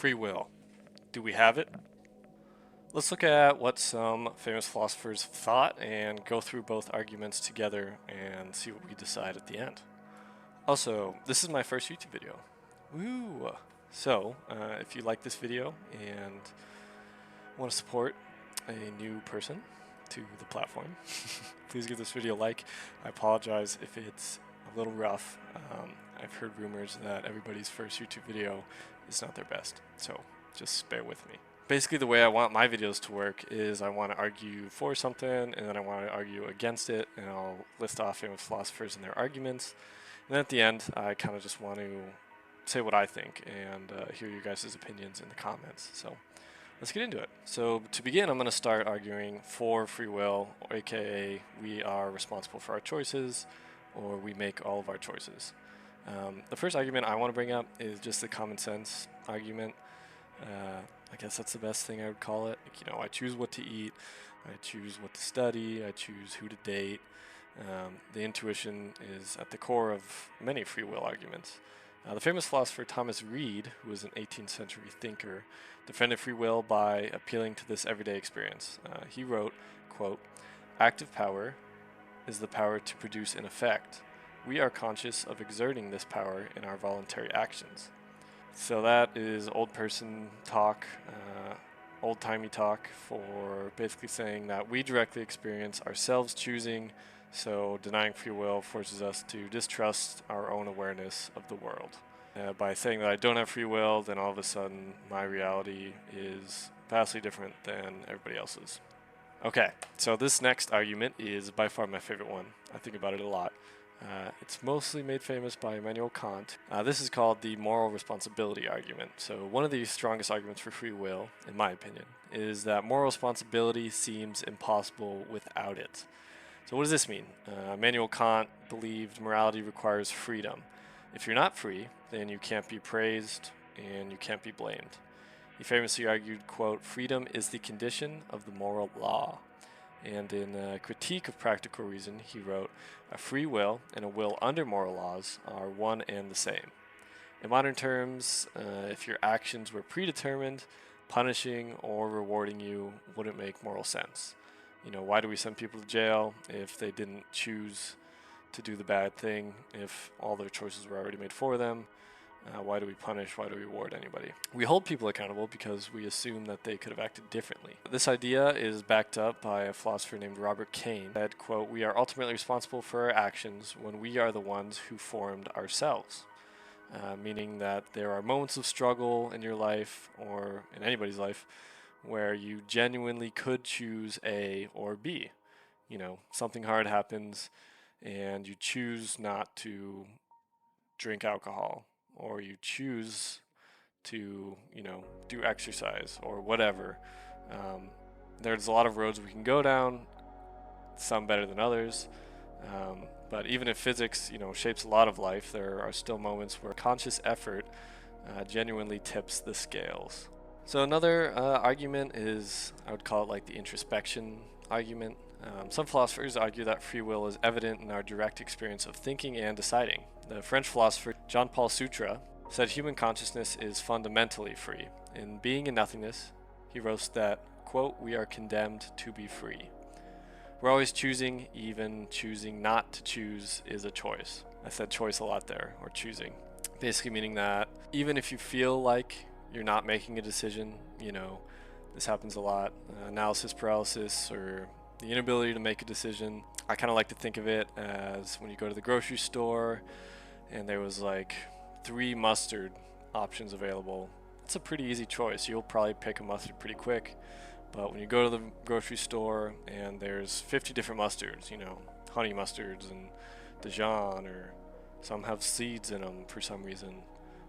Free will. Do we have it? Let's look at what some famous philosophers thought and go through both arguments together and see what we decide at the end. Also, this is my first YouTube video. Woo! So, if you like this video and want to support a new person to the platform, please give this video a like. I apologize if it's a little rough. I've heard rumors that everybody's first YouTube video is not their best, so just bear with me. Basically, the way I want my videos to work is I want to argue for something, and then I want to argue against it, and I'll list off famous philosophers and their arguments. And then at the end, I kind of just want to say what I think and hear you guys' opinions in the comments. So let's get into it. So to begin, I'm going to start arguing for free will, aka we are responsible for our choices, or we make all of our choices. The first argument I want to bring up is just the common sense argument. I guess that's the best thing I would call it. Like, you know, I choose what to eat, I choose what to study, I choose who to date. The intuition is at the core of many free will arguments. The famous philosopher Thomas Reid, who was an 18th century thinker, defended free will by appealing to this everyday experience. He wrote, quote, "Active power is the power to produce an effect. We are conscious of exerting this power in our voluntary actions." So that is old person talk, old-timey talk for basically saying that we directly experience ourselves choosing, so denying free will forces us to distrust our own awareness of the world. By saying that I don't have free will, then all of a sudden my reality is vastly different than everybody else's. Okay, so this next argument is by far my favorite one. I think about it a lot. It's mostly made famous by Immanuel Kant. This is called the moral responsibility argument. So one of the strongest arguments for free will, in my opinion, is that moral responsibility seems impossible without it. So what does this mean? Immanuel Kant believed morality requires freedom. If you're not free, then you can't be praised and you can't be blamed. He famously argued, quote, "Freedom is the condition of the moral law." And in a Critique of Practical Reason, he wrote, "A free will and a will under moral laws are one and the same." In modern terms, if your actions were predetermined, punishing or rewarding you wouldn't make moral sense. You know, why do we send people to jail if they didn't choose to do the bad thing, if all their choices were already made for them? Why do we punish? Why do we reward anybody? We hold people accountable because we assume that they could have acted differently. This idea is backed up by a philosopher named Robert Caine that, quote, "We are ultimately responsible for our actions when we are the ones who formed ourselves." Meaning that there are moments of struggle in your life or in anybody's life where you genuinely could choose A or B. You know, something hard happens and you choose not to drink alcohol, or you choose to, you know, do exercise or whatever. There's a lot of roads we can go down, some better than others. But even if physics, you know, shapes a lot of life, there are still moments where conscious effort genuinely tips the scales. So another argument is, I would call it like the introspection argument. Some philosophers argue that free will is evident in our direct experience of thinking and deciding. The French philosopher Jean-Paul Sartre said human consciousness is fundamentally free. In Being and Nothingness, he wrote that, quote, "We are condemned to be free. We're always choosing, even choosing not to choose is a choice." I said choice a lot there, or choosing. Basically meaning that even if you feel like you're not making a decision, you know, this happens a lot, analysis paralysis or the inability to make a decision. I kind of like to think of it as when you go to the grocery store and there was like 3 mustard options available. It's a pretty easy choice. You'll probably pick a mustard pretty quick. But when you go to the grocery store and there's 50 different mustards, you know, honey mustards and Dijon, or some have seeds in them for some reason,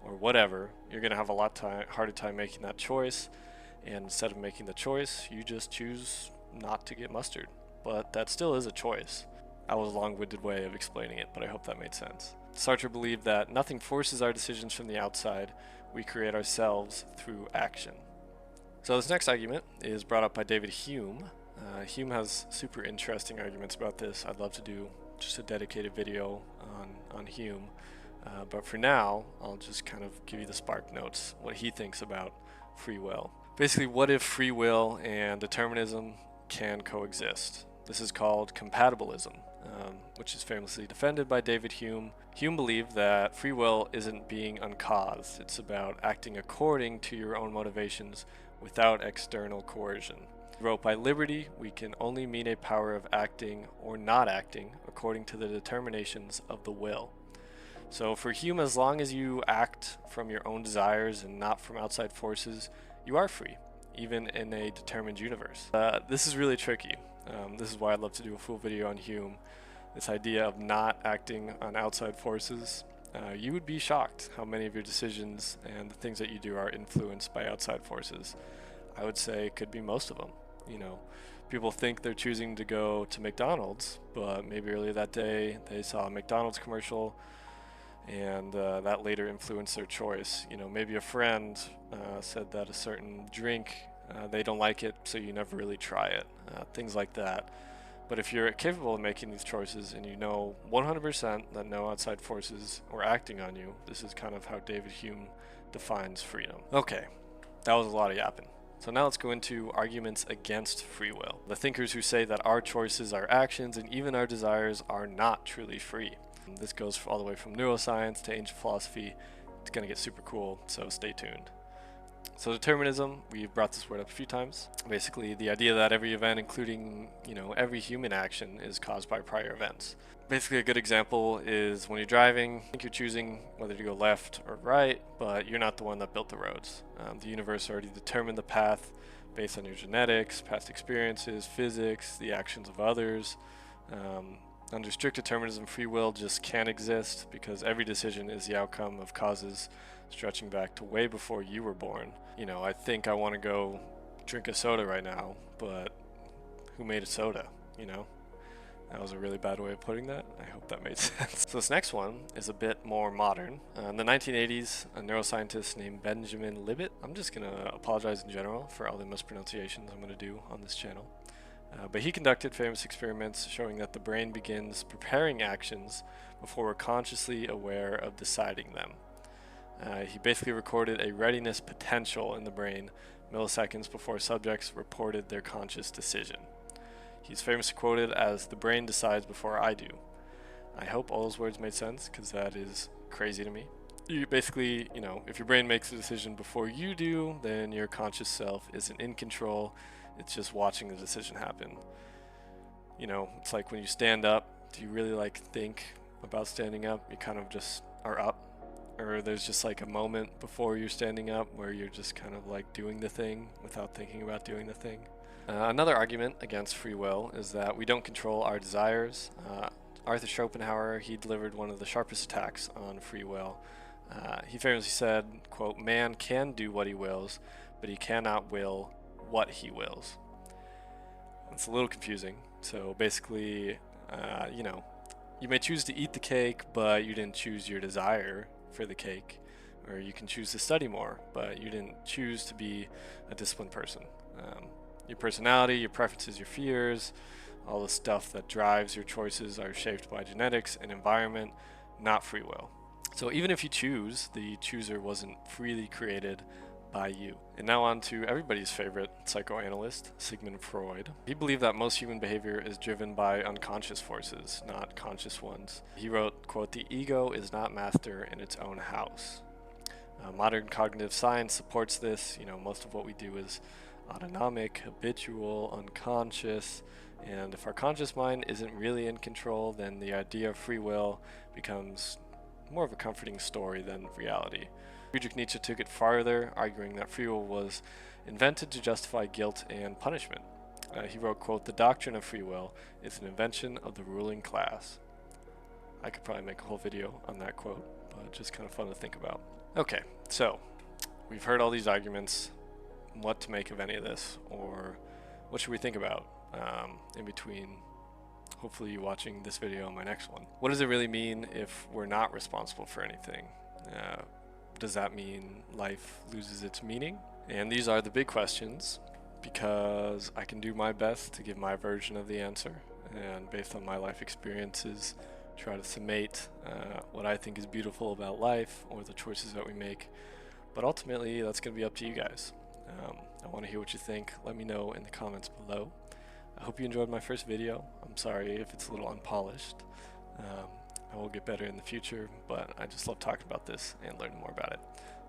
or whatever, you're going to have a lot harder time making that choice. And instead of making the choice, you just choose not to get mustard. But that still is a choice. That was a long-winded way of explaining it, but I hope that made sense. Sartre believed that nothing forces our decisions from the outside. We create ourselves through action. So this next argument is brought up by David Hume. Hume has super interesting arguments about this. I'd love to do just a dedicated video on Hume. But for now, I'll just kind of give you the spark notes, what he thinks about free will. Basically, what if free will and determinism can coexist? This is called compatibilism, which is famously defended by David Hume. Hume believed that free will isn't being uncaused, it's about acting according to your own motivations without external coercion. He wrote, by liberty, we can only mean a power of acting or not acting according to the determinations of the will. So for Hume, as long as you act from your own desires and not from outside forces, you are free, even in a determined universe. This is really tricky. This is why I'd love to do a full video on Hume. This idea of not acting on outside forces. You would be shocked how many of your decisions and the things that you do are influenced by outside forces. I would say it could be most of them. You know, people think they're choosing to go to McDonald's, but maybe earlier that day they saw a McDonald's commercial and that later influenced their choice. You know, maybe a friend said that a certain drink, they don't like it, so you never really try it. Things like that. But if you're capable of making these choices and you know 100% that no outside forces are acting on you, this is kind of how David Hume defines freedom. Okay, that was a lot of yapping. So now let's go into arguments against free will. The thinkers who say that our choices, our actions, and even our desires are not truly free. This goes all the way from neuroscience to ancient philosophy. It's going to get super cool, so stay tuned. So determinism, we've brought this word up a few times. Basically, the idea that every event, including, every human action, is caused by prior events. Basically, a good example is when you're driving, I think you're choosing whether to go left or right, but you're not the one that built the roads. The universe already determined the path based on your genetics, past experiences, physics, the actions of others. Under strict determinism, free will just can't exist because every decision is the outcome of causes stretching back to way before you were born. I think I want to go drink a soda right now, but who made a soda, That was a really bad way of putting that. I hope that made sense. So this next one is a bit more modern. In the 1980s, a neuroscientist named Benjamin Libet, I'm just going to apologize in general for all the mispronunciations I'm going to do on this channel. But he conducted famous experiments showing that the brain begins preparing actions before we're consciously aware of deciding them. He basically recorded a readiness potential in the brain milliseconds before subjects reported their conscious decision. He's famously quoted as, "The brain decides before I do." I hope all those words made sense, because that is crazy to me. You basically, if your brain makes a decision before you do, then your conscious self isn't in control. It's just watching the decision happen. It's like when you stand up, do you really think about standing up? You kind of just are up. Or there's just a moment before you're standing up where you're just kind of doing the thing without thinking about doing the thing. Another argument against free will is that we don't control our desires. Arthur Schopenhauer, he delivered one of the sharpest attacks on free will. He famously said, quote, "Man can do what he wills, but he cannot will what he wills." It's a little confusing. So basically, you may choose to eat the cake, but you didn't choose your desire for the cake. Or you can choose to study more, but you didn't choose to be a disciplined person. Your personality, your preferences, your fears, all the stuff that drives your choices are shaped by genetics and environment, not free will. So even if you choose, the chooser wasn't freely created by you. And now on to everybody's favorite psychoanalyst, Sigmund Freud. He believed that most human behavior is driven by unconscious forces, not conscious ones. He wrote, quote, "The ego is not master in its own house." Modern cognitive science supports this. Most of what we do is autonomic, habitual, unconscious, and if our conscious mind isn't really in control, then the idea of free will becomes more of a comforting story than reality. Friedrich Nietzsche took it farther, arguing that free will was invented to justify guilt and punishment. He wrote, quote, "The doctrine of free will is an invention of the ruling class." I could probably make a whole video on that quote, but just kind of fun to think about. Okay, so we've heard all these arguments. What to make of any of this, or what should we think about in between hopefully you watching this video and my next one? What does it really mean if we're not responsible for anything? Does that mean life loses its meaning? And these are the big questions, because I can do my best to give my version of the answer, and based on my life experiences, try to summate what I think is beautiful about life or the choices that we make. But ultimately, that's going to be up to you guys. I want to hear what you think. Let me know in the comments below. I hope you enjoyed my first video. I'm sorry if it's a little unpolished. I will get better in the future, but I just love talking about this and learning more about it.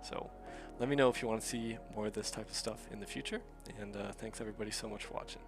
So let me know if you want to see more of this type of stuff in the future, and thanks everybody so much for watching.